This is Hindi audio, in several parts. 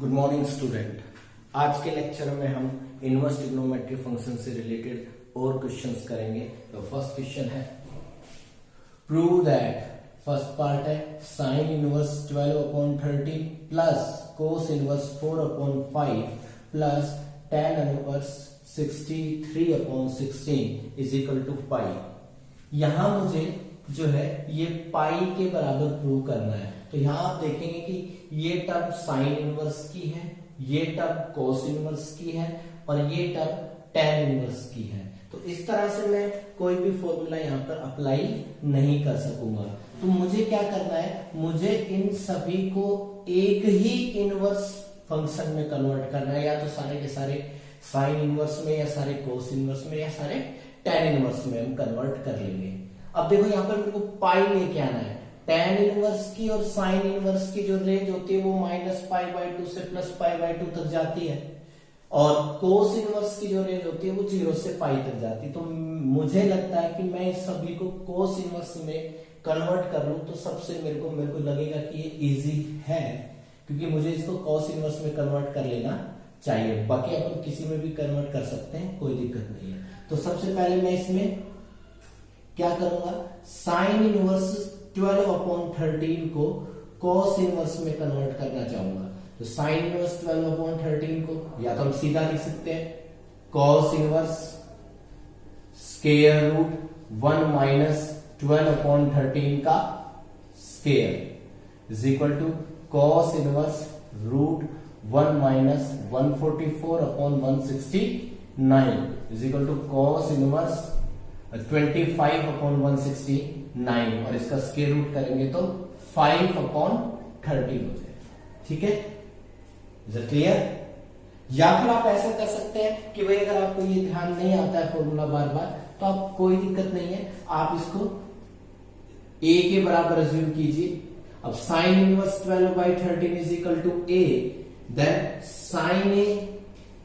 Good morning student. आज के लेक्चर में हम इनवर्स ट्रिग्नोमेट्री फंक्शन से रिलेटेड और क्वेश्चंस करेंगे। तो फर्स्ट क्वेश्चन है प्रूव दैट, फर्स्ट पार्ट है sine inverse 12/13 plus cos inverse 4/5 plus tan inverse 63/16 is equal to pi. यहां मुझे जो है ये पाई के बराबर प्रूव करना है। तो यहां आप देखेंगे कि ये टर्म साइन इनवर्स की है, ये टर्म कोस इनवर्स की है और ये टर्म tan इनवर्स की है। तो इस तरह से मैं कोई भी फॉर्मूला यहां पर अप्लाई नहीं कर सकूंगा। तो मुझे क्या करना है, मुझे इन सभी को एक ही इनवर्स फंक्शन में कन्वर्ट करना है, या तो सारे के सारे साइन इनवर्स में, या सारे कोस इनवर्स में, या सारे tan इनवर्स में हम कन्वर्ट कर लेंगे। अब देखो यहां पर मेरे को पाई लेके आना है। tan इनवर्स की और साइन इनवर्स की जो रेंज होती है वो -π/2 से +π/2 तक जाती है, और कोस इनवर्स की जो रेंज होती है वो 0 से पाई तक जाती है। तो मुझे लगता है कि मैं इस सभी को कोस इनवर्स में कन्वर्ट कर लूं तो सबसे मेरे को लगेगा कि ये इजी है, क्योंकि मुझे इसको कोस इनवर्स में कन्वर्ट कर लेना चाहिए। बाकी अपन किसी में भी कन्वर्ट कर सकते हैं, कोई दिक्कत नहीं है। तो सबसे पहले मैं इसमें क्या करूंगा, साइन इनवर्स 12/13 को कोस इनवर्स में कन्वर्ट करना चाहूंगा। तो साइन इनवर्स 12/13 को या तो हम सीधा लिख सकते हैं cos inverse square root 1 minus 12/13 का square is equal to cos inverse root 1 minus 144/169 is equal to cos inverse 25/169, और इसका स्क्वायर रूट करेंगे तो 5/13 हो जाए। ठीक है, इज इट क्लियर? या फिर आप ऐसा कर सकते हैं कि भाई अगर आपको ये ध्यान नहीं आता है फॉर्मूला बार बार, तो आप कोई दिक्कत नहीं है, आप इसको a के बराबर अज्यूम कीजिए। अब sine inverse 12/13 is equal to a, then sine a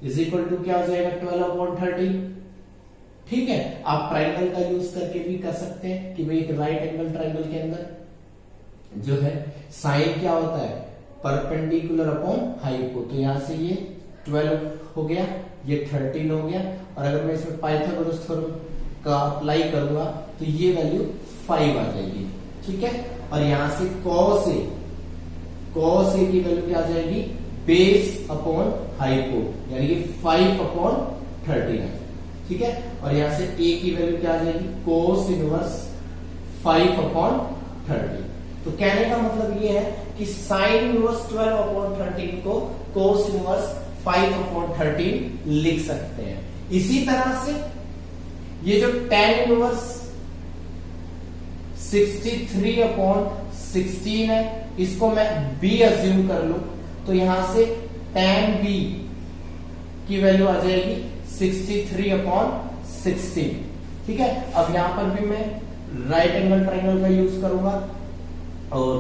is equal to क्या हो जाएगा 12/13। ठीक है, आप ट्राइंगल का यूज करके भी कर सकते हैं कि भाई एक राइट एंगल ट्राइंगल के अंदर जो है साइन क्या होता है, परपेंडिकुलर अपॉन हाइपो। तो यहां से ये 12 हो गया, ये 13 हो गया, और अगर मैं इसमें पाइथागोरस थ्योरम का अप्लाई करूंगा तो ये वैल्यू 5 आ जाएगी। ठीक है, और यहां से cos a की वैल्यू क्या आ जाएगी, बेस अपॉन हाइपो, यानी कि 5/13 आ जाएगी। ठीक है, और यहां से a की वैल्यू क्या आ जाएगी, कोस इनवर्स 5/13। तो कहने का मतलब ये है कि साइन इनवर्स 12/13 को कोस इनवर्स 5/13 लिख सकते हैं। इसी तरह से ये जो tan इनवर्स 63/16 है, इसको मैं b अज्यूम कर लूं तो यहां से tan b की वैल्यू आ जाएगी 63/16। ठीक है, अब यहां पर भी मैं राइट एंगल ट्राइंगल का यूज करूंगा, और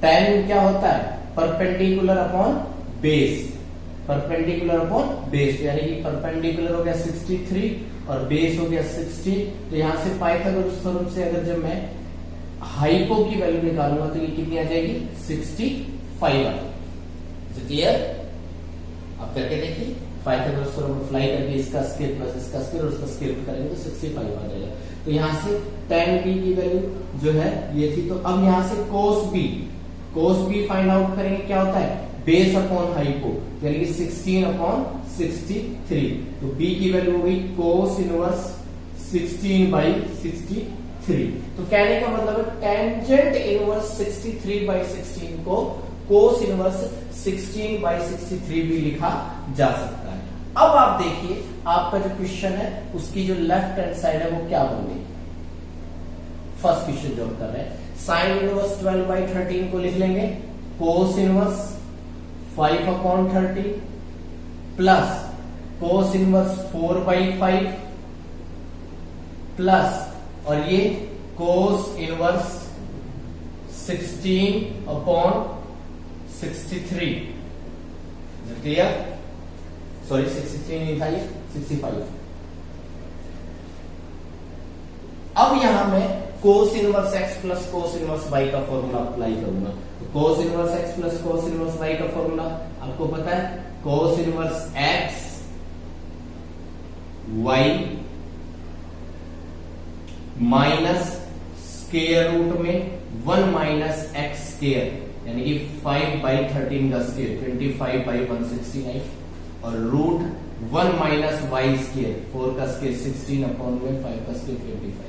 tan क्या होता है, perpendicular upon base, perpendicular upon base, यानी कि परपेंडिकुलर हो गया 63 और बेस हो गया 60। तो यहां से पाइथागोरस थ्योरम से अगर जब मैं हाइपो की वैल्यू निकालूंगा तो ये कितनी आ जाएगी, 65 आ जाएगी। क्लियर? अब करके देखिए, पाइथागोरस थ्योरम अप्लाई करके इसका स्क्वायर प्लस इसका स्क्वायर और उसका स्क्वायर करेंगे तो 65 आ जाएगा। तो यहां से tan b की वैल्यू जो है ये थी। तो अब यहां से cos b फाइंड आउट करेंगे, क्या होता है, बेस अपॉन हाइपो, यानी कि 16/63। तो b की वैल्यू हो गई cos इनवर्स 16/63। तो कहने का मतलब है टेंजेंट इनवर्स 63/16 को कोस इनवर्स 16/63 भी लिखा जा सकता है। अब आप देखिए आपका जो क्वेश्चन है उसकी जो लेफ्ट हैंड साइड है वो क्या होगी। फर्स्ट क्वेश्चन जो हम कर रहे हैं, साइन इनवर्स 12/13 को लिख लेंगे cos inverse 5/13 plus cos inverse 4/5 plus, और ये कोस इनवर्स 16/63। क्लियर? सॉरी 63 नहीं था, ये 65। अब यहां मैं cos inverse x plus cos inverse y का फॉर्मूला अप्लाई करूंगा। तो cos inverse x plus cos inverse y का फॉर्मूला आपको पता है, cos inverse x Y minus square root में 1 माइनस एक्स स्क्वायर, यानी कि 5/13 का स्क्वायर 25/169 और रूट 1 माइनस वाई स्क्वायर 4 का स्क्वायर 16/5 का स्क्वायर 25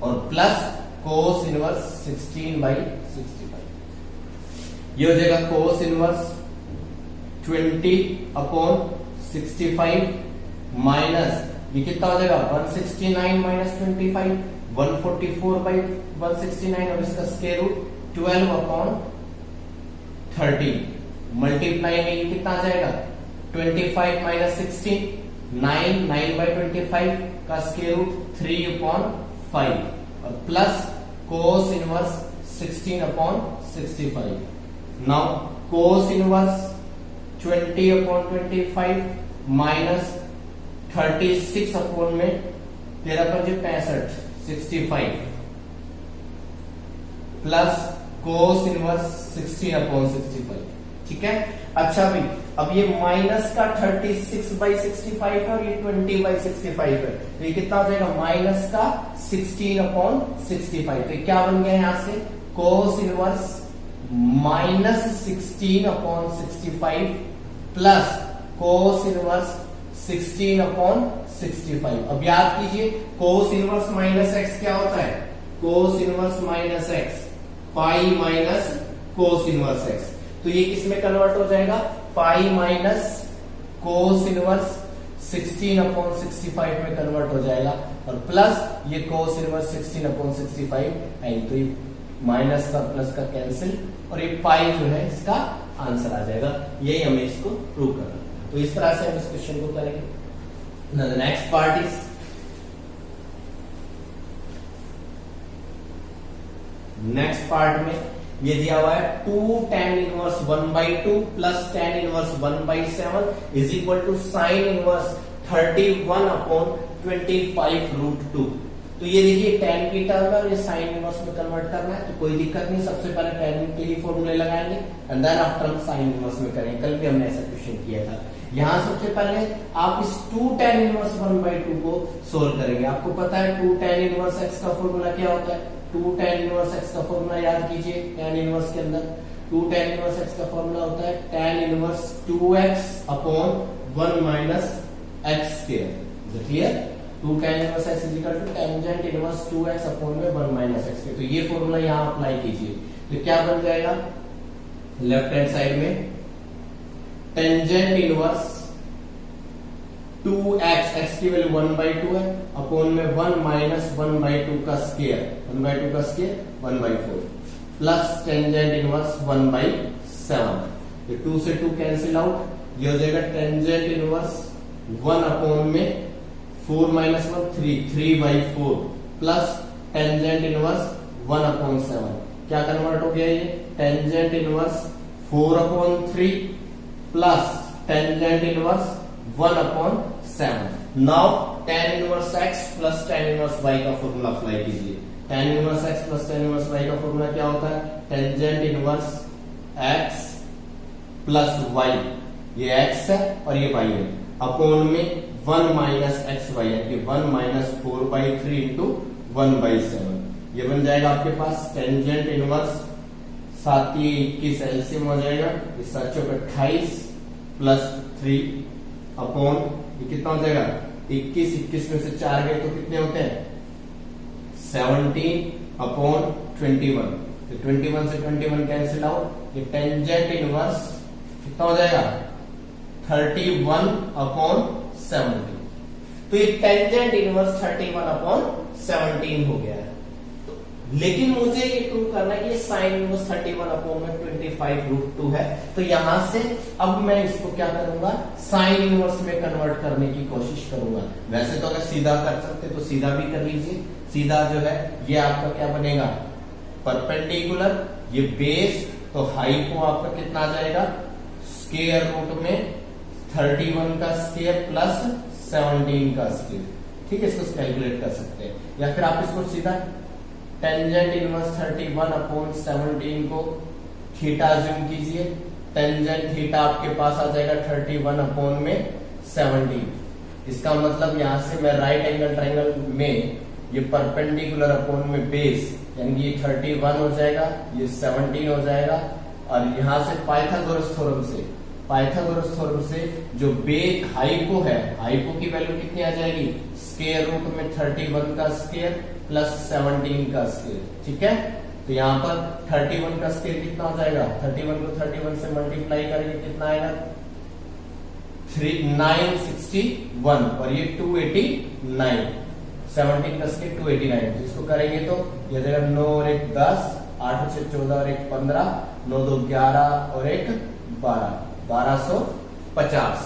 और प्लस कोस इनवर्स 16/65। ये हो जाएगा कोस इनवर्स 20/65 माइनस ये कितना हो जाएगा 169 माइनस 25 144/169 और इसका स्क्वायर रूट 12/13 मल्टीप्लाई में ये कितना आ जाएगा 25 माइनस 16 9/25 का स्क्वायर रूट 3/5 और plus cos inverse 16/65। Now cos inverse 20/25 minus 36/65 65 plus cos inverse 16/65। ठीक है। अच्छा भाई अब ये माइनस का 36/65 है और ये 20/65 है, तो ये कितना हो जाएगा माइनस का 16/65। तो क्या बन गया यहां से cos inverse minus 16/65 plus cos inverse 16/65। अब याद कीजिए कोस इनवर्स माइनस एक्स क्या होता है, cos inverse minus x pi minus cos inverse x, तो ये किस में कन्वर्ट हो जाएगा पाई माइनस कोस इनवर्स 16/65 में कन्वर्ट हो जाएगा और प्लस ये कोस इनवर्स 16/65 है, तो ये माइनस का प्लस का कैंसिल और ये पाई जो है इसका आंसर आ जाएगा। यही हमें इसको प्रूव करना है। तो इस तरह से हम इस क्वेश्चन को करेंगे। Now the next part is next part में ये दिया हुआ है 2 tan inverse 1/2 plus tan inverse 1/7 is equal to sine inverse 31/25√2। तो ये देखिए tan की टर्म है और ये साइन इनवर्स में कन्वर्ट करना है, तो कोई दिक्कत नहीं। सबसे पहले tan के लिए फॉर्मूले लगाएंगे एंड देन आफ्टर हम साइन इनवर्स में करेंगे। कल भी हमने ऐसा क्वेश्चन किया था। यहां सबसे पहले आप इस 2 tan इनवर्स 1/2 को सोल्व करेंगे। आपको पता है 2 tan इनवर्स x का फॉर्मूला क्या होता है, 2 tan इनवर्स x का फॉर्मूला याद कीजिए। tan इनवर्स के अंदर 2 tan इनवर्स x का फॉर्मूला होता है tan inverse 2x/1 minus x square. Is it clear? 2 tan inverse x is equal to tangent inverse 2x/1 minus x square. तो ये फॉर्मूला यहां अप्लाई कीजिए तो क्या बन जाएगा, लेफ्ट हैंड साइड में टेंजेंट इनवर्स 2x x की वैल्यू 1/2 है अपॉन में 1 माइनस 1/2 का स्क्वायर 1/2 का स्क्वायर 1/4 प्लस टेंजेंट इनवर्स 1/7। ये 2 से 2 कैंसिल आउट, ये हो जाएगा टेंजेंट इनवर्स 1 अपॉन में 4 माइनस 1 3/4 प्लस टेंजेंट इनवर्स 1/7। क्या कन्वर्ट हो गया ये tangent inverse 4/3 plus tangent inverse 1/7। Now tan inverse x plus tan inverse y का फॉर्मूला अप्लाई कीजिए। tan inverse x plus tan inverse y का फॉर्मूला क्या होता है, tangent inverse x plus y, ये x है और ये y है, अपॉन में 1 माइनस एक्स वाई, यानी 1 माइनस 4/3 इंटू 1/7। ये बन जाएगा आपके पास टेंजेंट इनवर्स 7 21 एलसीएम हो जाएगा, इस 28 प्लस 3 अपॉन ये कितना हो जाएगा 21 में से 4 गए तो कितने होते हैं 17/21। तो 21 से 21 कैंसिल आउट, ये टेंजेंट इनवर्स कितना हो जाएगा 31/17। तो ये टेंजेंट इनवर्स 31/17 हो गया है। लेकिन मुझे ये प्रूव करना है कि साइन इनवर्स 31/25√2 है। तो यहां से अब मैं इसको क्या करूंगा, साइन इनवर्स में कन्वर्ट करने की कोशिश करूंगा। वैसे तो अगर सीधा कर सकते तो सीधा भी कर लीजिए। सीधा जो है ये आपका क्या बनेगा परपेंडिकुलर, ये बेस तो हाइपो आपका कितना आ जाएगा स्क्वायर रूट में 31 का स्क्वायर प्लस 17 का स्क्वायर। ठीक है, इसको कैलकुलेट कर सकते हैं या फिर आप इसको सीधा टेंजेंट इनवर्स 31/17 को थीटा अज्यूम कीजिए। टेंजेंट थीटा आपके पास आ जाएगा 31/17। इसका मतलब यहां से मैं राइट एंगल ट्रायंगल में ये परपेंडिकुलर अपॉन में बेस, यानी ये 31 हो जाएगा, ये 17 हो जाएगा। और यहां से पाइथागोरस थ्योरम से जो हाइपो है, हाइपो की वैल्यू कितनी आ जाएगी, स्क्वायर रूट में 31 का स्क्वायर प्लस 17 का स्क्वायर। ठीक है, तो यहाँ पर 31 का स्क्वायर कितना हो जाएगा, 31 को 31 से मल्टीप्लाई करेंगे कितना आएगा, 961 और ये 289, 17 का स्क्वायर 289। तो इसको करेंगे तो ये आ जाएगा 9 और 1 10, 8 6 14 और 1 15, 9 2 11 और 1 12, 1250।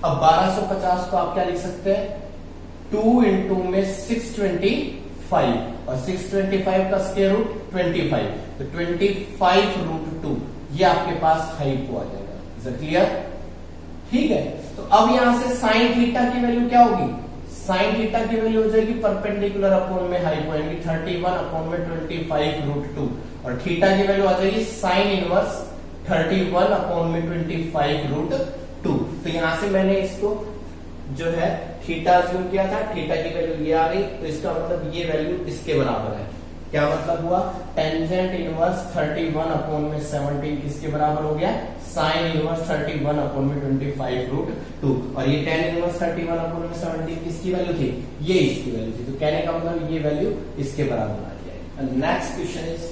अब 1250 को आप क्या लिख सकते हैं, 2 इंटू में 625 और 625 का स्क्वायर रूट 25, तो 25√2 ये आपके पास हाइपो आ जाएगा। Is it clear? ठीक है, तो अब यहां से साइन थीटा की वैल्यू क्या होगी, साइन थीटा की वैल्यू हो जाएगी परपेंडिकुलर अपॉन में हाइपो, यानी 31/25√2 और थीटा की वैल्यू आ जाएगी साइन इनवर्स 31/25√2। तो यहां से मैंने इसको जो है थीटा अज्यूम किया था, थीटा की वैल्यू ये आ रही, तो इसका मतलब ये वैल्यू इसके बराबर है। क्या मतलब हुआ, टेंजेंट इनवर्स 31/17 किसके बराबर हो गया, साइन इनवर्स 31/25√2। और ये tan इनवर्स 31/17 किसकी वैल्यू थी, ये इसकी वैल्यू थी। तो कहने का मतलब ये वैल्यू इसके बराबर आ जाएगी। Next question is,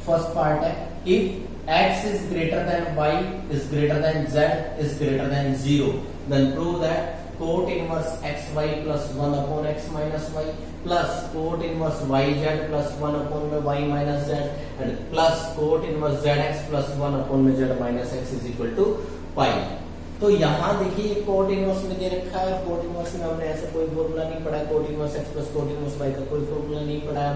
first part है, if x is greater than y is greater than z is greater than 0, then prove that cot inverse xy plus 1 upon x minus y plus cot inverse yz plus 1 upon y minus z and plus cot inverse zx plus 1 upon z minus x is equal to pi। तो यहाँ देखिए कोट इनवर्स में दे रखा है, कोट इनवर्स में हमने ऐसे कोई फॉर्मूला नहीं पढ़ा है, cot inverse x plus cot inverse y का कोई फॉर्मूला नहीं पढ़ा है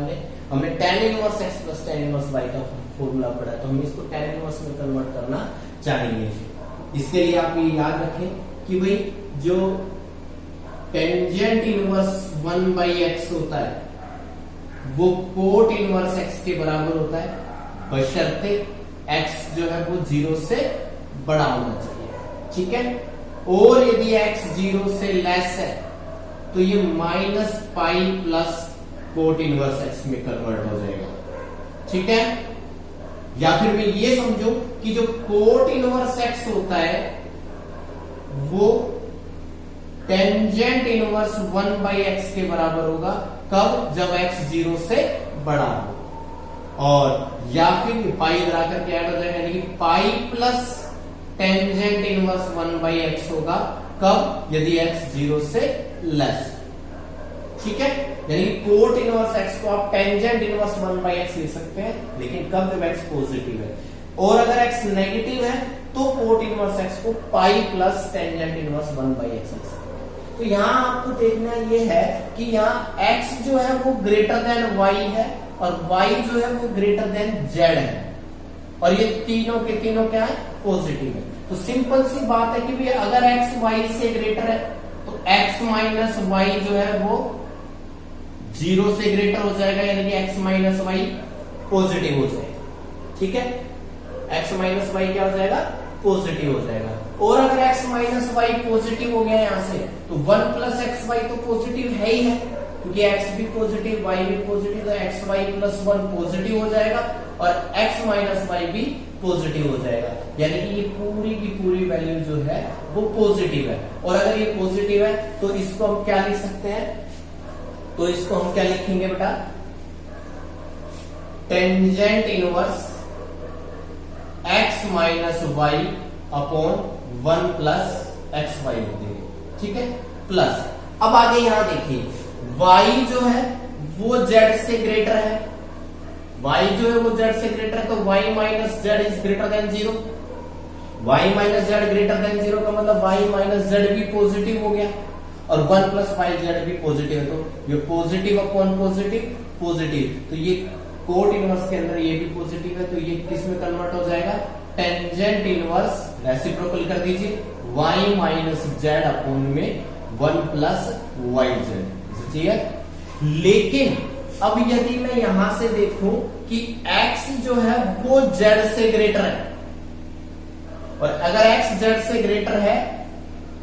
हमने tan inverse x plus tan inverse y का फॉर्मूला पढ़ा है। तो हम इसको tan इनवर्स में कन्वर्ट करना चाहेंगे। इसके लिए आप ये याद रखें कि भाई जो टेंजेंट इनवर्स 1/x होता है वो कोट इनवर्स x के बराबर होता है, बशर्ते x जो है वो 0 से बड़ा होना चाहिए। ठीक है, और यदि x 0 से लेस है तो ये minus pi plus cot inverse x में कन्वर्ट हो जाएगा। ठीक है, या फिर मैं ये समझो कि जो कोट इनवर्स x होता है वो टेंजेंट इनवर्स 1/x के बराबर होगा, कब, जब x 0 से बड़ा हो। और या फिर पाई इधर आकर के ऐड हो जाएगा, यानी कि pi plus tangent inverse 1/x होगा, कब, यदि x 0 से लेस। ठीक है, यानी कोट इनवर्स x को आप टेंजेंट इनवर्स 1/x लिख सकते हैं, लेकिन कब, जब x पॉजिटिव है। और अगर x नेगेटिव है तो कोट इनवर्स x को pi plus tangent inverse 1/x लिख सकते हैं। तो यहां आपको देखना ये है कि यहाँ x जो है वो ग्रेटर देन y है और y जो है वो ग्रेटर देन z है, और ये तीनों के तीनों क्या है, पॉजिटिव है। तो सिंपल सी बात है कि भाई अगर x y से ग्रेटर है तो x माइनस y जो है वो 0 से ग्रेटर हो जाएगा, यानी कि x माइनस y पॉजिटिव हो जाएगा। ठीक है, x माइनस y क्या हो जाएगा, पॉजिटिव हो जाएगा। और अगर x माइनस y पॉजिटिव हो गया यहां से तो 1 प्लस एक्स वाई तो पॉजिटिव है ही है, क्योंकि x भी पॉजिटिव y भी पॉजिटिव, तो एक्स वाई प्लस 1 पॉजिटिव हो जाएगा और x माइनस वाई भी पॉजिटिव हो जाएगा, यानी कि ये पूरी की पूरी वैल्यू जो है वो पॉजिटिव है। और अगर ये पॉजिटिव है तो इसको हम क्या लिख सकते हैं, तो इसको हम क्या लिखेंगे बेटा, tangent inverse x minus y upon 1 plus x y लिख देंगे। ठीक है, प्लस अब आगे यहां देखिए y जो है वो z से ग्रेटर है, y जो है वो z से ग्रेटर है, तो y minus z is greater than 0। y minus z greater than 0 का मतलब y माइनस z भी पॉजिटिव हो गया और 1 प्लस वाई जेड भी पॉजिटिव है, तो ये पॉजिटिव अपॉन पॉजिटिव पॉजिटिव, तो ये कोट इनवर्स के अंदर ये भी पॉजिटिव है, तो ये किस में कन्वर्ट हो जाएगा, टेंजेंट इनवर्स रेसिप्रोकल कर दीजिए y माइनस जेड अपॉन में 1 प्लस वाई जेड। लेकिन अब यदि मैं यहां से देखूं कि x जो है वो z से ग्रेटर है, और अगर x z से ग्रेटर है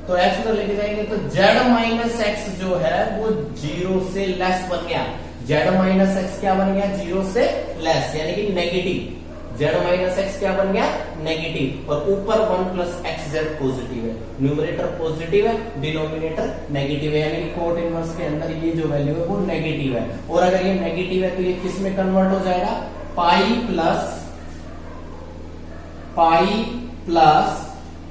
तो x को लेके जाएंगे तो z माइनस x जो है वो 0 से लेस बन गया। z माइनस x क्या बन गया? 0 से लेस, यानी कि नेगेटिव। z माइनस x क्या बन गया? नेगेटिव। और ऊपर 1 प्लस एक्स जेड पॉजिटिव है, न्यूमरेटर पॉजिटिव है, डिनोमिनेटर नेगेटिव है, यानी कि कोट इनवर्स के अंदर ये जो वैल्यू है वो नेगेटिव है। और अगर ये नेगेटिव है तो ये किस में कन्वर्ट हो जाएगा? Pi plus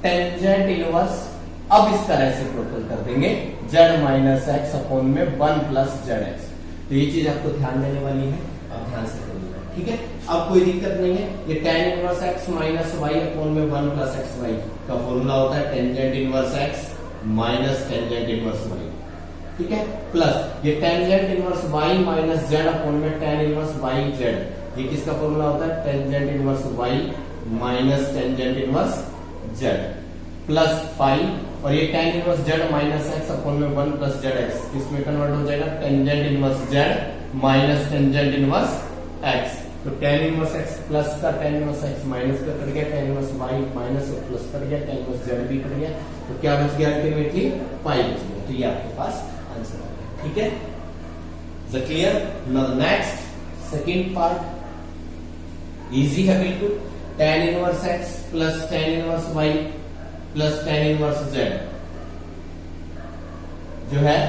tangent inverse. अब इसका रेसिप्रोकल कर देंगे z माइनस एक्स अपॉन में 1 प्लस जेड एक्स। तो ये चीज आपको ध्यान देने वाली है, आप ध्यान से करिएगा, ठीक है। अब कोई दिक्कत नहीं है, ये tan inverse x minus y upon में 1 प्लस एक्स वाई का फॉर्मूला होता है tangent inverse x minus tangent inverse y, ठीक है। प्लस ये tangent inverse y minus z upon में tan इनवर्स y z, ये किसका फॉर्मूला होता है? Tangent inverse y minus tangent inverse z plus phi, और ये tan inverse z minus x upon में 1 प्लस जेड एक्स किसमें कन्वर्ट हो जाएगा? Tangent inverse z minus tangent inverse x। तो tan इनवर्स x प्लस का tan इनवर्स x माइनस का कट गया, tan इनवर्स y माइनस और प्लस कट गया, tan इनवर्स z भी कट गया, तो क्या बच गया? अल्टीमेटली पाई बच गया। तो ये आपके पास आंसर आ गया, ठीक है। Is clear? Now next second part easy है बिल्कुल। tan inverse x plus tan inverse y plus tan inverse z जो है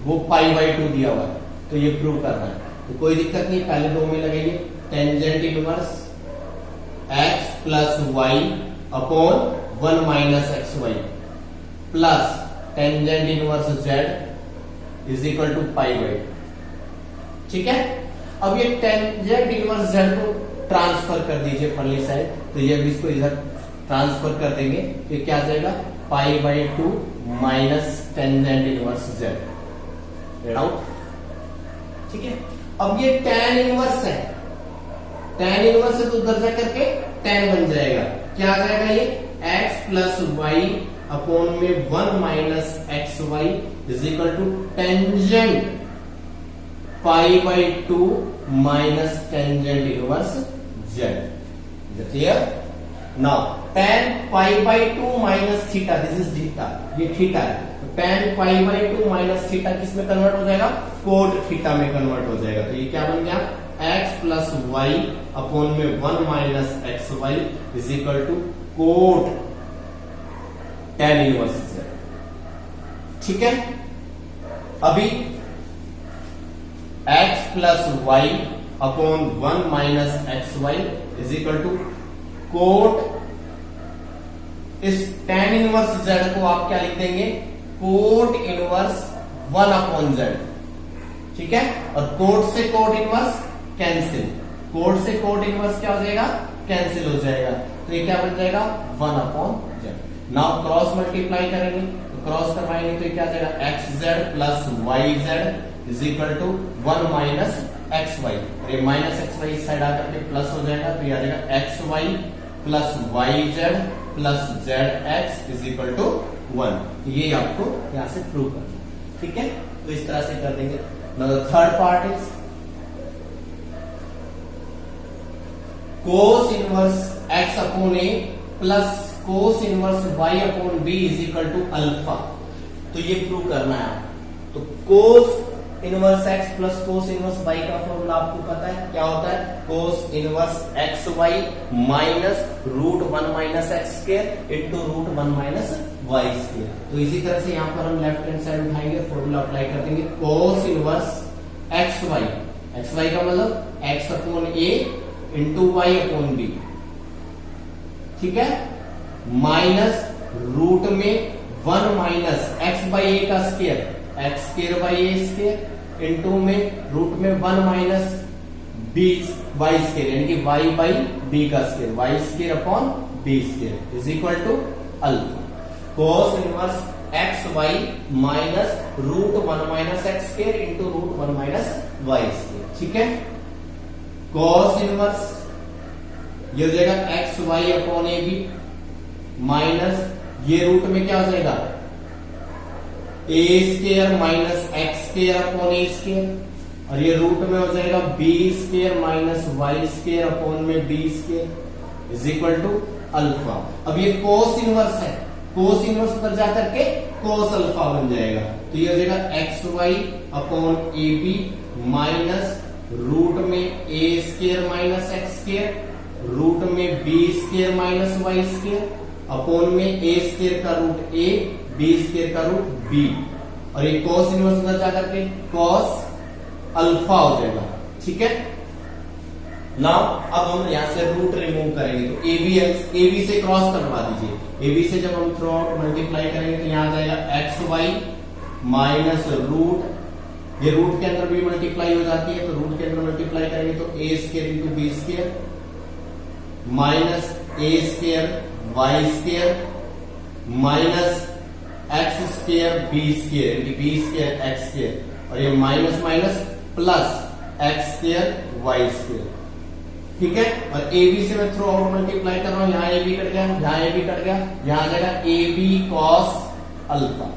वो पाई बाई 2 दिया हुआ है, तो ये प्रूव करना है। तो कोई दिक्कत नहीं, पहले दो में लगाइए। Tangent inverse x plus y upon 1 minus x y plus tangent inverse z is equal to pi by, ठीक है। अब ये टेंजेंट इनवर्स z को ट्रांसफर कर दीजिए परली साइड, तो ये भी इसको इधर ट्रांसफर कर देंगे, तो क्या आ जाएगा? पाई by 2 minus tangent inverse z, red out, ठीक है। अब ये tan इनवर्स है, tan इनवर्स है तो उधर जा करके tan बन जाएगा, क्या आ जाएगा? ये x प्लस वाई अपॉन में 1 minus x y is equal to tangent pi by 2 minus tangent inverse z। Clear? Now tan pi by 2 minus theta, this is theta, ये थीटा है, tan pi by 2 minus theta किस में कन्वर्ट हो जाएगा? कोट थीटा में कन्वर्ट हो जाएगा। तो ये क्या बन गया? x प्लस वाई अपॉन में 1 minus x y is equal to cot tan inverse z, ठीक है। अभी x प्लस y upon 1 minus x y is equal to cot, इस tan इनवर्स z को आप क्या लिख देंगे? कोट इनवर्स 1 अपॉन z, ठीक है। और कोट से कोट इनवर्स कैंसिल, कोट से कोट इनवर्स क्या हो जाएगा? कैंसिल हो जाएगा, तो ये क्या बन जाएगा? 1 upon z। Now cross multiply करेंगे, तो क्रॉस करवाएंगे तो क्या आ जाएगा? X z plus y z is equal to 1 minus x y, और ये माइनस एक्स वाई इस साइड आकर के प्लस हो जाएगा, तो ये आ जाएगा x y plus y z plus z x is equal to 1। ये आपको यहां से प्रूव करना है, ठीक है। तो इस तरह से कर देंगे। Now the third part is cos inverse x upon a plus cos inverse y upon b is equal to alpha. तो ये प्रूव करना है। तो cos inverse x plus cos inverse y का फॉर्मूला आपको पता है, क्या होता है? Cos inverse x Y minus root 1 minus x square into root 1 minus Y square. तो इसी तरह से यहाँ पर हम लेफ्ट हैंड साइड उठाएंगे, फॉर्मूला अप्लाई कर देंगे। कोस इनवर्स एक्स वाई का मतलब एक्स अपॉन ए इंटू वाई अपॉन बी, ठीक है, माइनस रूट में 1 माइनस एक्स बाई ए का square, x square by a square into में रूट में 1 माइनस बी वाई स्क्वायर, यानी कि वाई बाई बी का square, Y square upon b square is equal to alpha. Cos inverse x Y minus root 1 minus x square into root 1 minus Y square, ठीक है। कोस इनवर्स ये हो जाएगा x Y upon A B minus ये रूट में क्या हो जाएगा? ए square minus x square upon ए स्क्वायर, और ये रूट में हो जाएगा B square minus Y square upon में B square is equal to alpha. अब ये कोस इनवर्स है, कोस इनवर्स पर जाकर के कोस अल्फा बन जाएगा, तो ये हो जाएगा x Y upon A B minus root में A square minus x square root में B square minus Y square upon में ए स्क्वायर का रूट ए बी स्क्वायर का रूट बी, और ये कोस इनवर्स उधर जाकर के कोस अल्फा हो जाएगा। ठीक है, नाउ अब हम यहां से रूट रिमूव करेंगे, तो ए बी से क्रॉस करवा दीजिए। ए बी से जब हम थ्रू आउट मल्टीप्लाई करेंगे तो यहां आ जाएगा एक्स वाई माइनस रूट, ये रूट के अंदर भी मल्टीप्लाई हो जाती है, तो रूट के अंदर मल्टीप्लाई करेंगे तो ए square into B square minus ए square Y square minus x square B square into B square x square, और ये minus minus plus x square Y square. ठीक है, और ए बी से मैं थ्रू आउट मल्टीप्लाई कर रहा हूं, यहां ए बी कट गया, यहां ए बी कट गया, यहां आ जाएगा ए बी कॉस अल्फा।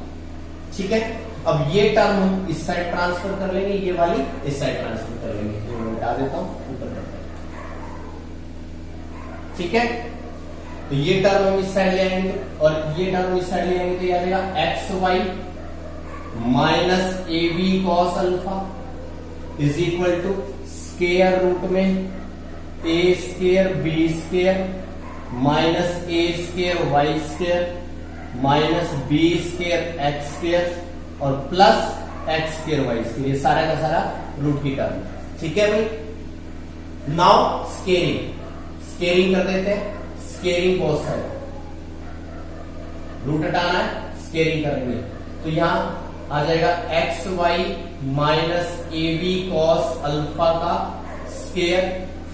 ठीक है, अब ये टर्म हम इस साइड ट्रांसफर कर लेंगे, ये वाली इस साइड ट्रांसफर कर लेंगे, ये मैं मिटा देता हूं ऊपर करता हूं। ठीक है, तो ये टर्म हम इस साइड ले आएंगे और ये टर्म इस साइड ले आएंगे, तो ये आ जाएगा x Y minus A B cos alpha is equal to square root में A square B square minus A square Y square minus B square x square और plus x square Y square, ये सारा का सारा रूट की टर्म। ठीक है भाई, नाउ स्केयरिंग कर देते हैं, स्केयरिंग बोथ साइड, रूट हटाना है, स्केयरिंग करेंगे, तो यहां आ जाएगा x Y minus A B cos alpha का स्क्वायर,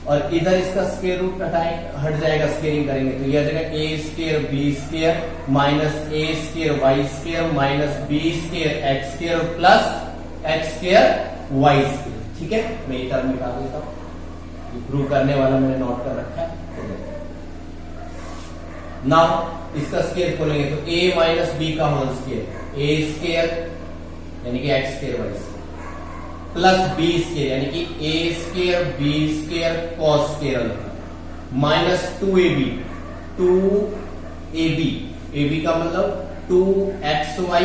और इधर इसका स्क्वायर रूट हट जाएगा, स्क्वेयरिंग करेंगे तो यह आ जाएगा ए स्क्वायर बी स्क्वायर माइनस ए square Y square minus B square x square plus x square Y square. ठीक है, मैं ये टर्म निकाल देता हूं, प्रूव करने वाला मैंने नोट कर रखा है। नाउ इसका स्क्वायर खोलेंगे तो a माइनस बी का होल स्क्वायर, ए स्क्वायर यानी कि X square Y square plus B square यानी कि ए square B square cos square alpha minus 2ab, 2ab का मतलब 2xy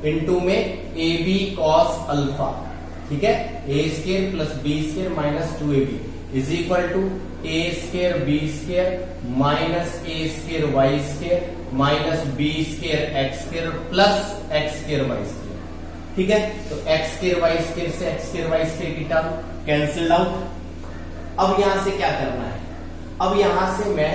इंटू में ए बी कॉस अल्फा। ठीक है, a square plus B square minus 2ab is equal to a square B square minus A square Y square minus B square x square plus x square Y square. ठीक है, तो एक्स स्क्वायर वाई स्क्वायर से एक्स स्क्वायर वाई स्क्वायर की टर्म कैंसिल आउट। अब यहां से क्या करना है, अब यहां से मैं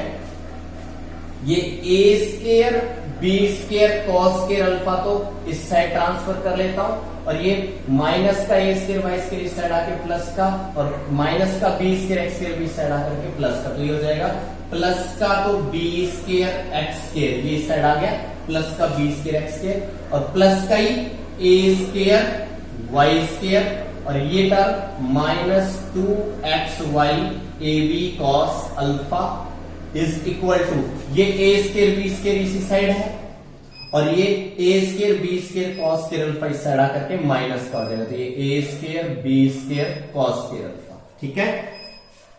ये a square B square cos square alpha तो इस साइड ट्रांसफर कर लेता हूं, और ये माइनस का ए स्क्वायर वाई स्क्वायर इस साइड आके प्लस का, और माइनस का बी स्क्वायर एक्स स्क्वायर भी इस साइड आकर के प्लस का, तो ये हो जाएगा प्लस का तो बी स्क्वायर एक्स स्क्वायर ये इस साइड आ गया, प्लस का बी स्क्वायर एक्स स्क्वायर और प्लस का ही ए स्क्वायर वाई स्क्वायर, और ये term minus 2xy a B cos alpha is equal to ये ए स्क्वायर बी स्क्वायर इसी साइड है, और ये a square B square cos square alpha इस साइड आकर के माइनस का हो जाएगा, तो ये a square B square cos square alpha. ठीक है,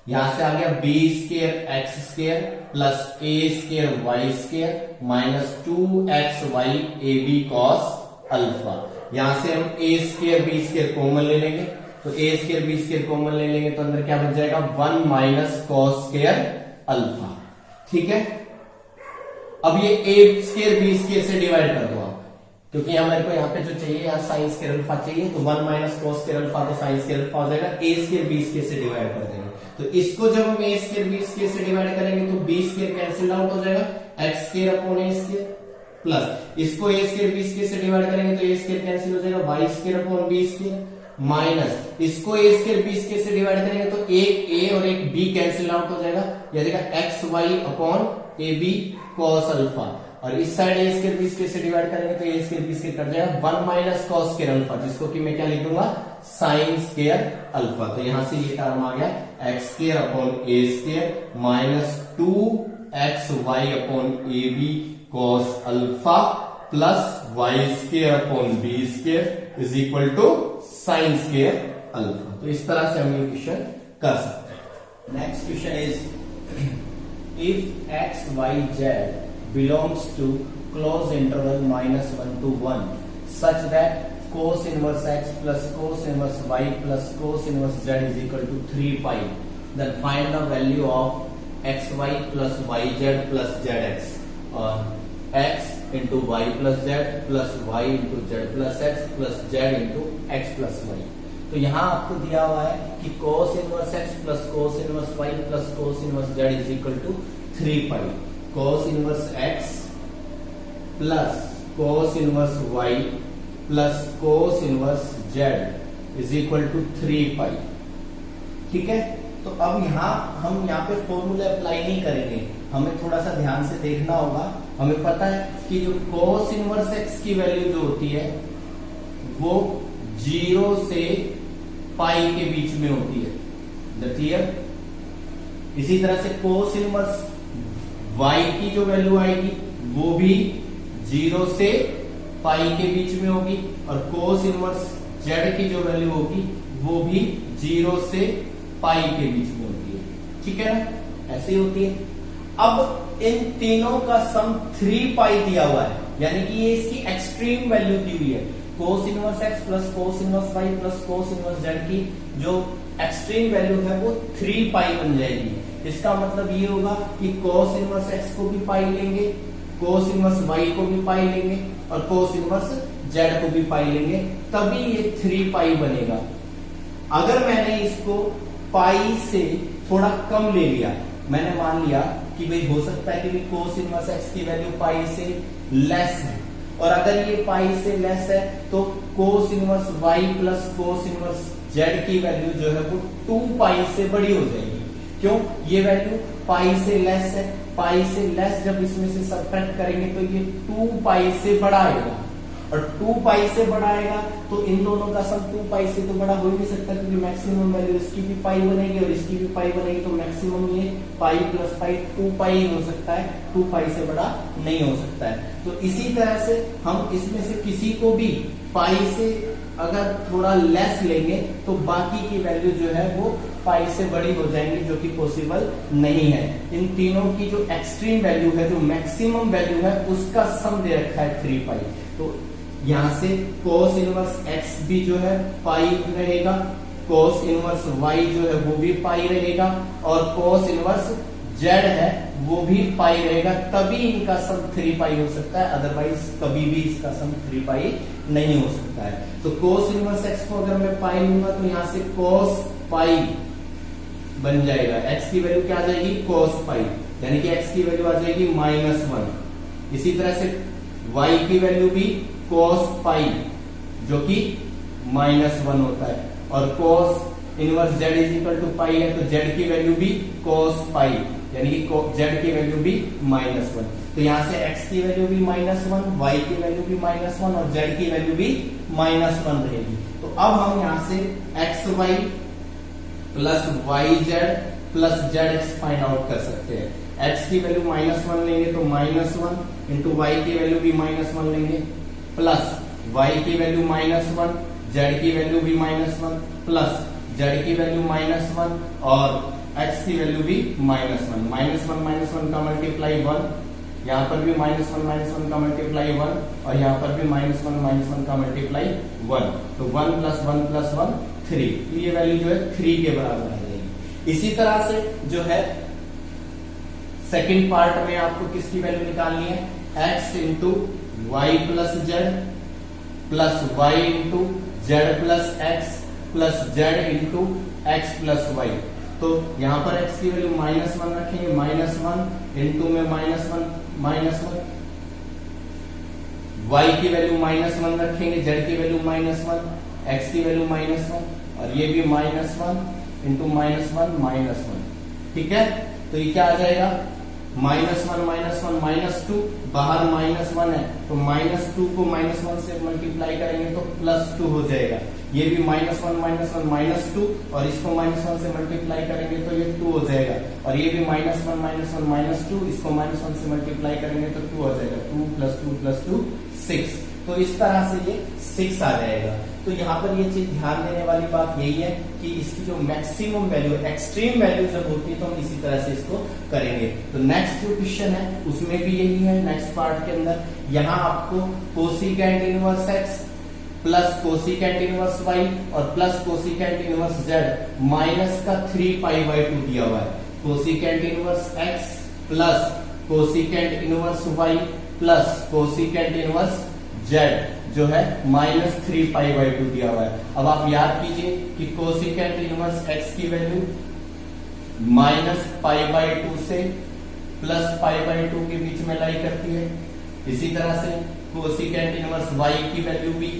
यहां से आ गया b square x square plus a square Y square minus 2xy a B cos alpha. यहां से हम a square B square common ले लेंगे, तो ए स्क्वायर बी स्क्वायर कॉमन ले लेंगे तो अंदर क्या बच जाएगा 1 माइनस कॉस स्क्वायर अल्फा। ठीक है, अब ये ए स्क्वायर बी स्क्वायर से डिवाइड कर दो आप, क्योंकि हमारे को यहाँ पे जो चाहिए यहाँ साइन स्क्वायर अल्फा चाहिए, तो 1 माइनस कॉस स्क्वायर अल्फा तो साइन स्क्वायर अल्फा हो जाएगा, ए स्क्वायर बी स्क्वायर से डिवाइड कर देंगे, तो इसको जब हम ए स्क्वायर बी स्क्वायर से डिवाइड करेंगे तो बी स्क्वायर कैंसिल आउट हो जाएगा, एक्स स्क्वायर अपॉन ए स्क्वायर प्लस इसको ए स्क्वायर बी स्क्वायर से डिवाइड करेंगे तो ए स्क्वायर कैंसिल हो जाएगा, y square upon b square minus इसको ए स्क्वायर बी स्क्वायर से डिवाइड करेंगे तो एक ए और एक बी कैंसिल आउट हो जाएगा, यह आ जाएगा x Y upon A B cos alpha, और इस side a square B square से डिवाइड करेंगे तो ए स्क्वायर बी स्क्वायर कट जाएगा 1 माइनस कॉस स्क्वायर अल्फा, जिसको कि मैं क्या लिख दूंगा साइन स्क्वायर अल्फा। तो यहां से ये टर्म आ गया x square upon A square minus 2xy upon A B cos alpha plus y square upon b square is equal to sine square alpha. तो इस तरह से हम ये क्वेश्चन कर सकते हैं। Next question is if x y z belongs to close interval -1 to 1 such that cos inverse x plus cos inverse y plus cos inverse z is equal to 3 pi, then find the value of xy plus yz plus zx, or x into y plus z plus y into z plus x plus z into x plus y। तो यहां आपको दिया हुआ है कि cos inverse x plus cos inverse y plus cos inverse z is equal to 3 pi। cos inverse x plus cos inverse y plus cos inverse z is equal to 3 pi. ठीक है, तो अब हम यहाँ पे फॉर्मूला अप्लाई नहीं करेंगे, हमें थोड़ा सा ध्यान से देखना होगा। हमें पता है कि जो cos इनवर्स x की वैल्यू जो होती है वो 0 से पाई के बीच में होती है, क्लियर। इसी तरह से cos इनवर्स y की जो वैल्यू आएगी वो भी 0 से पाई के बीच में होगी, और cos इनवर्स z की जो वैल्यू होगी वो भी 0 से पाई के बीच में होती है। ठीक है ना, ऐसे ही होती है। अब इन तीनों का सम 3 पाई दिया हुआ है, यानी कि ये इसकी एक्सट्रीम वैल्यू दी हुई है। cos inverse x plus cos inverse y plus cos inverse z की जो एक्सट्रीम वैल्यू है वो 3 पाई बन जाएगी। इसका मतलब ये होगा कि cos इनवर्स x को भी पाई लेंगे, cos इनवर्स y को भी पाई लेंगे और cos इनवर्स z को भी पाई लेंगे, तभी ये 3 पाई बनेगा। अगर मैंने इसको पाई से थोड़ा कम ले लिया, मैंने मान लिया कि भाई हो सकता है कि cos इनवर्स x की वैल्यू पाई से लेस है, और अगर ये पाई से लेस है तो cos inverse y plus cos inverse z की वैल्यू जो है वो 2 पाई से बड़ी हो जाएगी। क्यों? ये वैल्यू पाई से लेस है, पाई से लेस जब इसमें से सब्ट्रैक्ट करेंगे तो ये 2 पाई से बड़ा आएगा, और 2 पाई से बड़ा आएगा तो इन दोनों का सम 2 पाई से तो बड़ा हो ही नहीं सकता, क्योंकि मैक्सिमम वैल्यू इसकी भी पाई बनेगी और इसकी भी पाई बनेगी, तो मैक्सिमम ये पाई प्लस पाई 2 पाई ही हो सकता है, 2 पाई से बड़ा नहीं हो सकता है। तो इसी तरह से हम इसमें से किसी को भी पाई से अगर थोड़ा लेस लेंगे तो बाकी की वैल्यू जो है वो पाई से बड़ी हो जाएंगी, जो कि पॉसिबल नहीं है। इन तीनों की जो एक्सट्रीम वैल्यू है, जो मैक्सिमम वैल्यू है, उसका सम दे रखा है 3 पाई। तो यहां से cos इनवर्स x भी जो है पाई रहेगा, cos इनवर्स y जो है वो भी पाई रहेगा, और cos इनवर्स z है वो भी पाई रहेगा, तभी इनका सम 3 पाई हो सकता है, अदरवाइज कभी भी इसका सम 3 पाई नहीं हो सकता है। तो cos इनवर्स x को अगर मैं पाई लूंगा तो यहां से cos पाई बन जाएगा, x की वैल्यू क्या आ जाएगी cos पाई, यानी कि x की वैल्यू आ जाएगी -1। इसी तरह से y की वैल्यू भी cos पाई जो कि -1 होता है, और cos inverse z is equal to pi है, तो z की वैल्यू भी cos पाई, यानी कि z की वैल्यू भी -1। तो यहां से x की वैल्यू भी -1, y की वैल्यू भी -1 और z की वैल्यू भी -1 रहेगी। तो अब हम यहां से xy plus yz plus zx find out कर सकते हैं। x की वैल्यू -1 लेंगे तो -1 इंटू y की वैल्यू भी -1 लेंगे, प्लस y की वैल्यू -1, z की वैल्यू भी -1, प्लस z की वैल्यू -1 और x की वैल्यू भी -1। -1 का मल्टीप्लाई 1, यहाँ पर भी -1 का मल्टीप्लाई 1, और यहाँ पर भी -1 का मल्टीप्लाई 1, तो 1 + 1 + 1 3, तो ये वैल्यू जो है 3 के बराबर आ जाएगी। इसी तरह से जो है सेकंड पार्ट में आपको किसकी वैल्यू निकालनी है, x into y plus z plus y into z plus x plus z into x plus y. तो यहां पर x की वैल्यू -1 रखेंगे, -1 इंटू में -1, y की वैल्यू -1 रखेंगे, z की वैल्यू -1, x की वैल्यू -1, और ये भी -1 इंटू -1, ठीक है। तो ये क्या आ जाएगा, -1 -2, बाहर -1 है तो -2 को -1 से मल्टीप्लाई करेंगे तो +2 हो जाएगा। ये भी -1 -2, और इसको -1 से मल्टीप्लाई करेंगे तो ये 2 हो जाएगा, और ये भी -1 -2, इसको -1 से मल्टीप्लाई करेंगे तो 2 हो जाएगा। 2 + 2 + 2 6। तो इस तरह से ये 6 आ जाएगा। तो यहाँ पर ये चीज ध्यान देने वाली बात यही है कि इसकी जो मैक्सिमम वैल्यू, एक्सट्रीम वैल्यू जब होती है तो हम इसी तरह से इसको करेंगे। तो नेक्स्ट जो क्वेश्चन है उसमें भी यही है। नेक्स्ट पार्ट के अंदर यहाँ आपको cosecant inverse x plus cosecant inverse y और plus cosecant inverse z minus का 3π/2 दिया हुआ है। Cosecant inverse x plus cosecant inverse y plus cosecant inverse z जो है माइनस 3π/2 दिया हुआ है। अब आप याद कीजिए कि कोसिकेंट इनवर्स x की वैल्यू माइनस π/2 से प्लस π/2 के बीच में लाई करती है। इसी तरह से कोसिकेंट इनवर्स y की वैल्यू भी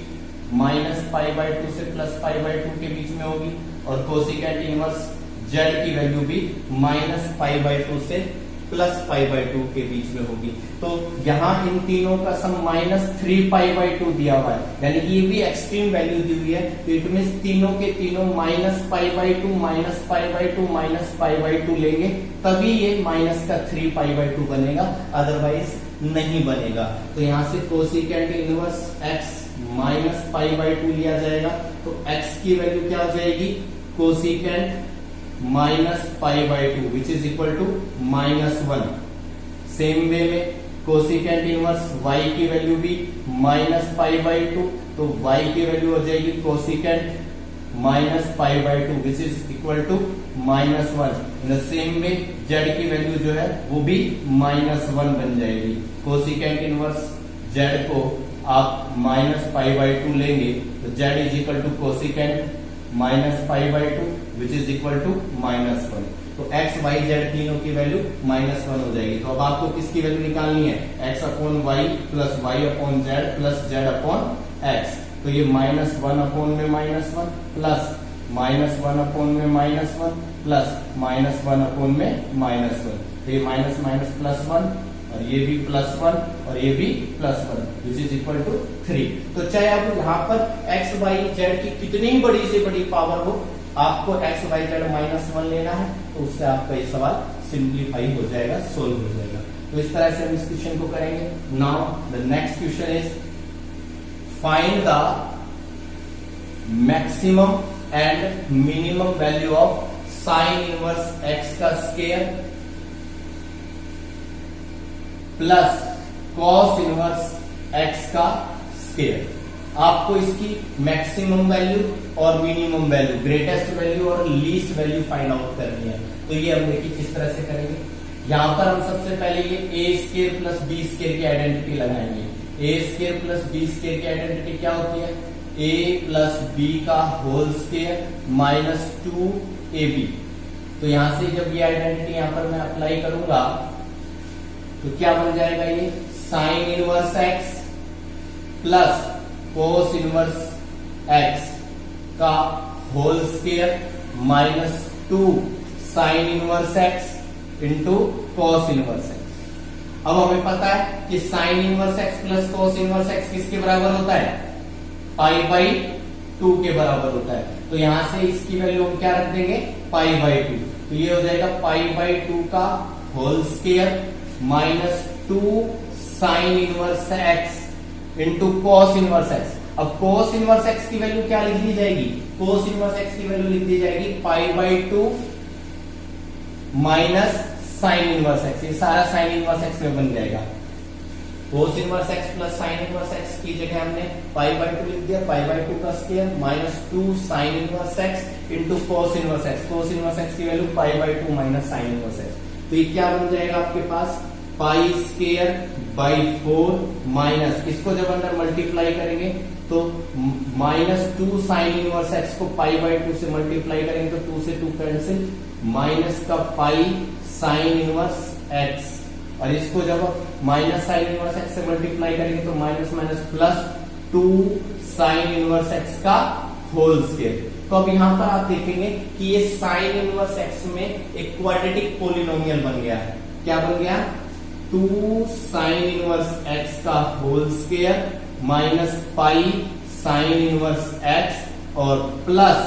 माइनस π/2 से प्लस π/2 के बीच में होगी और कोसिकेंट इनवर्स z की वैल्यू भी माइनस π/2 से प्लस π/2 के बीच में होगी। तो यहाँ इन तीनों का सम माइनस 3π/2 दिया हुआ है, यानी कि ये भी एक्सट्रीम वैल्यू दी हुई है। तो इट मींस तीनों के तीनों माइनस π/2 माइनस π/2 माइनस π/2 लेंगे तभी ये माइनस का 3π/2 बनेगा, अदरवाइज नहीं बनेगा। तो यहाँ से कोसिकेंट इनवर्स x माइनस π/2 लिया जाएगा। तो x की वैल्यू क्या हो जाएगी, cosecant minus π/2 which is equal to -1। Same way में कोसिकेंट इनवर्स y की वैल्यू भी माइनस π/2, तो y की वैल्यू हो जाएगी cosecant minus π/2 which is equal to -1। In the same way z की वैल्यू जो है वो भी -1 बन जाएगी। कोसिकेंट इनवर्स z को आप माइनस π/2 लेंगे तो z is equal to cosecant minus π/2 which is equal to -1। तो x y z तीनों की वैल्यू -1 हो जाएगी। तो अब आपको किसकी वैल्यू निकालनी है, x/y plus y/z plus z/x। तो ये -1/में -1 प्लस -1/में -1 प्लस -1/में -1। तो ये माइनस माइनस प्लस 1 और ये भी +1 और ये भी +1 विच इज इक्वल टू 3। तो चाहे अब यहाँ पर x y z की कितनी बड़ी से बड़ी पावर हो, आपको x y z -1 लेना है तो उससे आपका ये सवाल सिंप्लीफाई हो जाएगा, सोल्व हो जाएगा। तो इस तरह से हम इस क्वेश्चन को करेंगे। Now the next question is find the maximum and minimum value of sine inverse x का square plus cos inverse x का स्क्वायर। आपको इसकी मैक्सिमम वैल्यू और मिनिमम वैल्यू, ग्रेटेस्ट वैल्यू और लीस्ट वैल्यू फाइंड आउट करनी है। तो ये हम देखिए किस तरह से करेंगे। यहां पर हम सबसे पहले ये a square plus b square की आइडेंटिटी लगाएंगे। a square plus b square की आइडेंटिटी क्या होती है, a प्लस b का होल स्क्वायर माइनस 2ab। तो यहां से जब ये आइडेंटिटी यहां पर मैं अप्लाई करूंगा तो क्या बन जाएगा, ये sine inverse x plus cos inverse x का whole square minus 2 sine inverse x into cos inverse x। अब हमें पता है कि sine inverse x plus cos inverse x किसके बराबर होता है, π/2 के बराबर होता है। तो यहां से इसकी वैल्यू हम क्या रख देंगे, π/2। तो ये हो जाएगा π/2 का whole square minus 2 sine inverse x into cos inverse x। अब cos इनवर्स x की वैल्यू क्या लिख दी जाएगी, cos इनवर्स x की वैल्यू लिख दी जाएगी π/2 माइनस साइन इनवर्स x। ये सारा साइन इनवर्स x में बन जाएगा। cos inverse x plus sine inverse x की जगह हमने π/2 लिख दिया, π/2 का square minus 2 sine inverse x into cos inverse x। cos inverse x की value π/2 minus sine inverse x। तो ये क्या बन जाएगा आपके पास, π²/4 माइनस, इसको जब अंदर मल्टीप्लाई करेंगे तो -2 साइन इनवर्स x को π/2 से मल्टीप्लाई करेंगे तो 2 से 2 कैंसिल, माइनस का पाई साइन इनवर्स x और इसको जब माइनस साइन इनवर्स x से मल्टीप्लाई करेंगे तो minus minus plus 2 sine inverse x का होल स्क्वायर। तो अब यहां पर आप देखेंगे कि ये साइन इनवर्स x में एक क्वाड्रेटिक पोलिनोमियल बन गया है। क्या बन गया, 2 साइन इनवर्स x का whole square minus pi sine inverse x और प्लस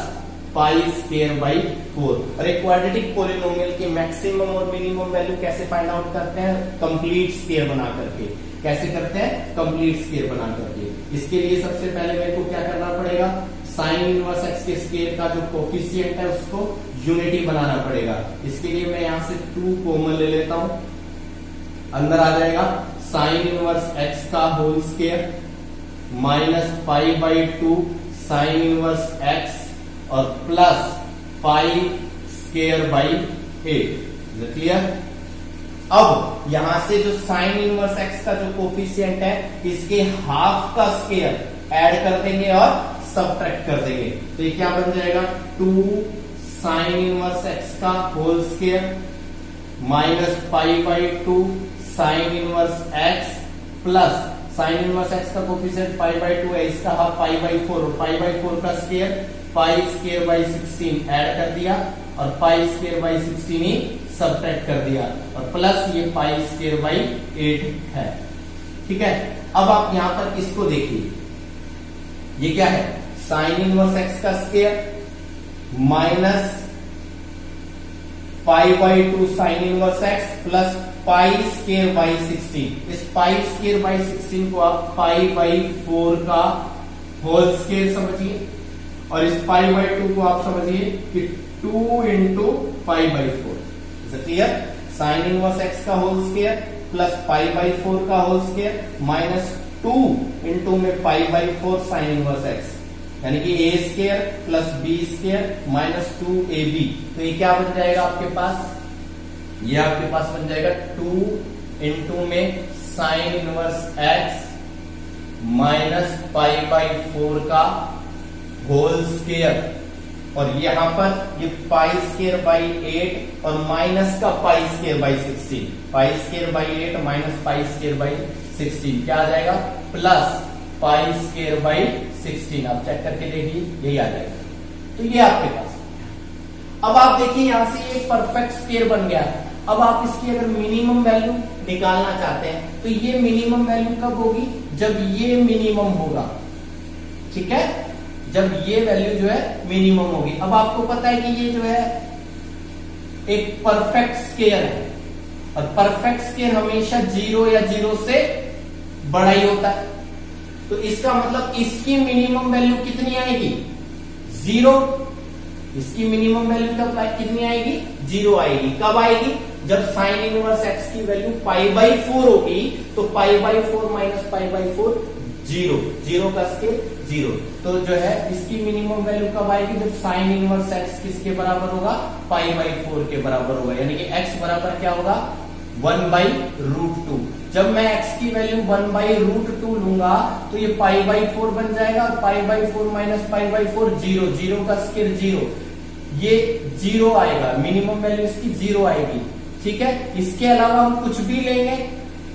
π²/4। और एक क्वाड्रेटिक पोलिनोमियल की मैक्सिमम और मिनिमम वैल्यू कैसे फाइंड आउट करते हैं, कंप्लीट स्क्वायर बना करके। कैसे करते हैं, कंप्लीट स्क्वायर बना करके। इसके लिए सबसे पहले मेरे को क्या करना पड़ेगा, साइन इनवर्स एक्स के स्क्वायर का जो कोफिशिएंट है उसको यूनिटी बनाना पड़ेगा। इसके लिए मैं यहां से 2 कॉमन ले लेता हूं, अंदर आ जाएगा साइन इनवर्स एक्स का whole square minus pi by 2 sine inverse x और plus pi square by 8। Clear. अब यहां से जो साइन इनवर्स एक्स का जो कोफिशिएंट है इसके हाफ का स्क्वायर ऐड कर देंगे और सबट्रैक्ट कर देंगे, तो ये क्या बन जाएगा 2 साइन इनवर्स एक्स का whole square minus pi by 2 sine inverse x plus sine inverse x का कोफिशिएंट पाई बाई 2 है, इसका हाफ पाई बाई 4 और पाई बाई 4 का square pi square by 16 add कर दिया और पाई स्क्वायर बाई 16 ही सबट्रैक्ट कर दिया और प्लस ये पाई स्क्वायर बाई 8 है। ठीक है। अब आप यहां पर इसको देखिए, ये क्या है, साइन इनवर्स एक्स का square minus pi by 2 sine inverse x plus pi square by 16। इस पाई स्क्वायर बाई 16 को आप पाई बाई 4 का होल स्क्वायर समझिए और इस पाई बाई 2 को आप समझिए कि 2 into pi by 4। Clear. Sine inverse x का whole square plus pi by 4 का होल स्क्वायर माइनस 2 इंटू में pi by 4 sine inverse x, यानी कि ए square plus B square minus 2ab। तो ये क्या बन जाएगा आपके पास, ये आपके पास बन जाएगा 2 इंटू में sign inverse x minus pi by 4 का होल स्क्वायर और यहां पर ये पाई स्क्वायर बाई 8 और माइनस का पाई square by 16, pi square by 8 minus pi square by 16 क्या आ जाएगा प्लस पाई स्क्वायर बाई 16। आप चेक करके देखिए, यही आ जाएगा। तो ये आपके पास। अब आप देखिए यहां से ये परफेक्ट स्क्वायर बन गया। अब आप इसकी अगर मिनिमम वैल्यू निकालना चाहते हैं तो ये मिनिमम वैल्यू कब होगी, जब ये मिनिमम होगा। ठीक है, जब ये वैल्यू जो है मिनिमम होगी। अब आपको पता है कि ये जो है एक परफेक्ट स्क्वायर है और परफेक्ट स्क्वायर हमेशा 0 या 0 से बड़ा ही होता है, तो इसका मतलब इसकी मिनिमम वैल्यू कितनी आएगी 0। इसकी मिनिमम वैल्यू कब कितनी आएगी 0 आएगी। कब आएगी, जब साइन इनवर्स एक्स की वैल्यू पाई बाई 4 होगी तो pi by 4 minus pi by 4 0, 0 का स्केल 0। तो जो है इसकी मिनिमम वैल्यू कब आएगी, जब साइन इनवर्स एक्स किसके बराबर होगा, पाई बाई 4 के बराबर होगा, यानी कि एक्स बराबर क्या होगा 1/√2। जब मैं x की वैल्यू 1/√2 लूंगा तो ये पाई बाई 4 बन जाएगा और पाई बाई 4 माइनस पाई बाई 4 0, 0 का स्केल 0, ये 0 आएगा, मिनिमम वैल्यू इसकी 0 आएगी। ठीक है, इसके अलावा हम कुछ भी लेंगे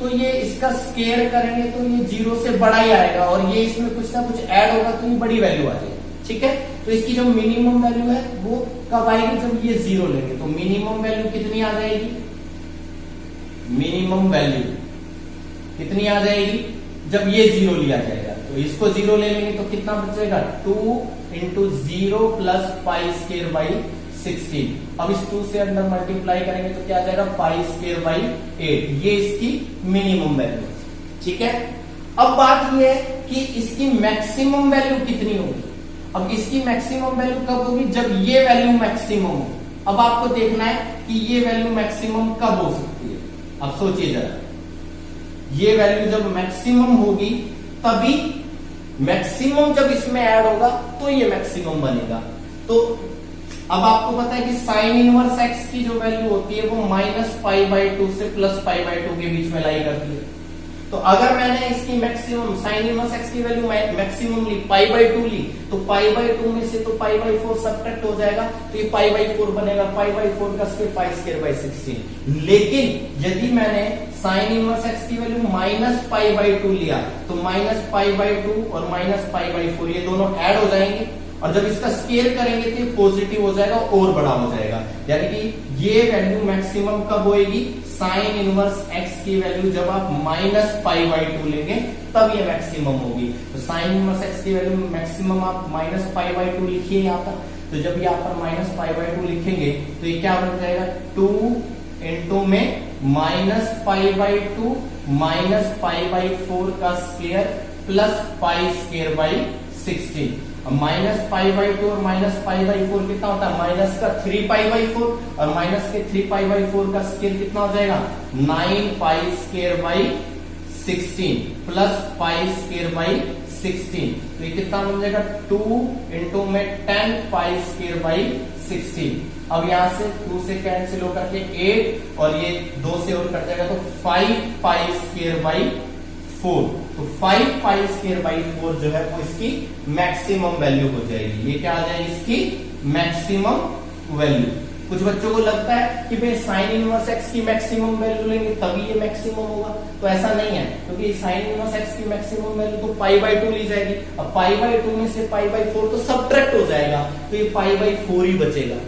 तो ये इसका स्केयर करेंगे तो ये 0 से बड़ा ही आएगा और ये इसमें कुछ ना कुछ ऐड होगा तो ये बड़ी वैल्यू आ जाएगी। ठीक है, तो इसकी जो मिनिमम वैल्यू है वो कब आएगी, जब ये 0 लेंगे। तो मिनिमम वैल्यू कितनी आ जाएगी, मिनिमम वैल्यू कितनी आ जाएगी, जब ये 0 लिया जाएगा। तो इसको 0 ले लेंगे तो कितना बचेगा 2 into 0 plus pi square by 16। अब इस 2 से अंदर मल्टीप्लाई करेंगे तो क्या आ जाएगा पाई स्क्वायर बाई 8। ये इसकी मिनिमम वैल्यू। ठीक है, अब बात ये है कि इसकी मैक्सिमम वैल्यू कितनी होगी। अब इसकी मैक्सिमम वैल्यू कब होगी, जब ये वैल्यू मैक्सिमम हो। अब आपको देखना है कि ये वैल्यू मैक्सिमम कब हो सकती है। अब सोचिए जरा, ये वैल्यू जब मैक्सिमम होगी तभी, मैक्सिमम जब इसमें ऐड होगा तो ये मैक्सिमम बनेगा। तो अब आपको पता है कि साइन इनवर्स एक्स की जो वैल्यू होती है वो माइनस पाई बाई 2 से प्लस पाई बाई 2 के बीच में लाई करती है। तो अगर मैंने इसकी मैक्सिमम साइन इनवर्स एक्स की वैल्यू मैक्सिमम ली, पाई बाई 2 ली, तो पाई बाई 2 में से तो पाई बाई 4 सब्ट्रैक्ट हो जाएगा तो ये पाई बाई 4 बनेगा, पाई बाई 4 का स्क्वायर पाई स्क्वायर बाई 16। लेकिन यदि मैंने साइन इनवर्स एक्स की वैल्यू माइनस पाई बाई 2 लिया तो माइनस पाई बाई 2 और माइनस पाई बाई 4 ये दोनों ऐड हो जाएंगे और जब इसका स्केयर करेंगे तो ये पॉजिटिव हो जाएगा और बड़ा हो जाएगा। यानी कि ये वैल्यू मैक्सिमम कब होएगी, साइन इनवर्स एक्स की वैल्यू जब आप माइनस पाई बाई 2 लेंगे तब ये मैक्सिमम होगी। तो साइन इनवर्स एक्स की वैल्यू मैक्सिमम आप माइनस पाई बाई 2 लिखिए यहाँ पर। तो जब यहाँ पर माइनस पाई बाई 2 लिखेंगे तो ये क्या बन जाएगा 2 इंटू में minus pi by 2 minus pi by 4 का square plus pi square by 16। अब माइनस पाई बाई 2 और माइनस पाई बाई 4 कितना होता है, माइनस का 3 पाई बाई 4 और माइनस के 3 पाई बाई 4 का स्क्वायर कितना हो जाएगा 9 पाई square by 16 plus pi square by 16। तो ये कितना बन जाएगा 2 इंटू में 10 पाई स्क्वायर बाई 16। अब यहां से 2 से कैंसिल होकर के 8 और ये 2 से और कट जाएगा तो 5 पाई स्क्वायर बाई 4। तो 5 पाई स्क्वायर बाई 4 जो है वो इसकी मैक्सिमम वैल्यू हो जाएगी। ये क्या आ जाएगी इसकी मैक्सिमम वैल्यू। कुछ बच्चों को लगता है कि भाई साइन इनवर्स एक्स की मैक्सिमम वैल्यू लेंगे तभी ये मैक्सिमम होगा, तो ऐसा नहीं है, क्योंकि साइन इनवर्स एक्स की मैक्सिमम वैल्यू तो पाई बाई 2 ली जाएगी। अब पाई बाई 2 में से पाई बाई 4 तो सबट्रैक्ट हो जाएगा, तो ये पाई बाई 4 ही बचेगा।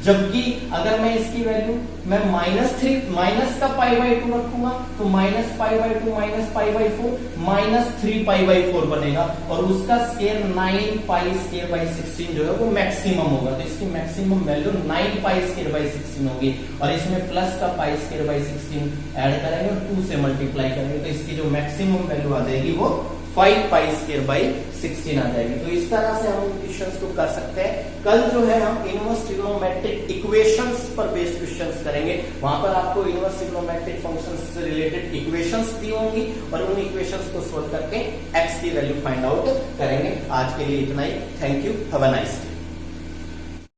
जबकि अगर मैं इसकी वैल्यू मैं माइनस का पाई बाई 2 रखूंगा तो minus pi by 2 minus pi by 4 minus 3 pi by 4 बनेगा और उसका स्क्वायर 9 पाई स्क्वायर बाई 16 जो है वो मैक्सिमम होगा। तो इसकी maximum value 9 pi square by 16 होगी और इसमें प्लस का पाई स्क्वायर बाई 16 ऐड करेंगे और 2 से मल्टीप्लाई करेंगे तो इसकी जो मैक्सिमम वैल्यू आ जाएगी वो 5 पाई स्क्वायर बाई 16 आ जाएगी। तो इस तरह से हम क्वेश्चंस को कर सकते हैं। कल जो है हम इनवर्स ट्रिग्नोमेट्रिक इक्वेशंस पर बेस्ड क्वेश्चंस करेंगे। वहां पर आपको इनवर्स ट्रिग्नोमेट्रिक फंक्शंस से रिलेटेड इक्वेशंस दी होंगी और उन इक्वेशंस को सोल्व करके एक्स की वैल्यू फाइंड आउट करेंगे। आज के लिए इतना ही। Thank you, have a nice day.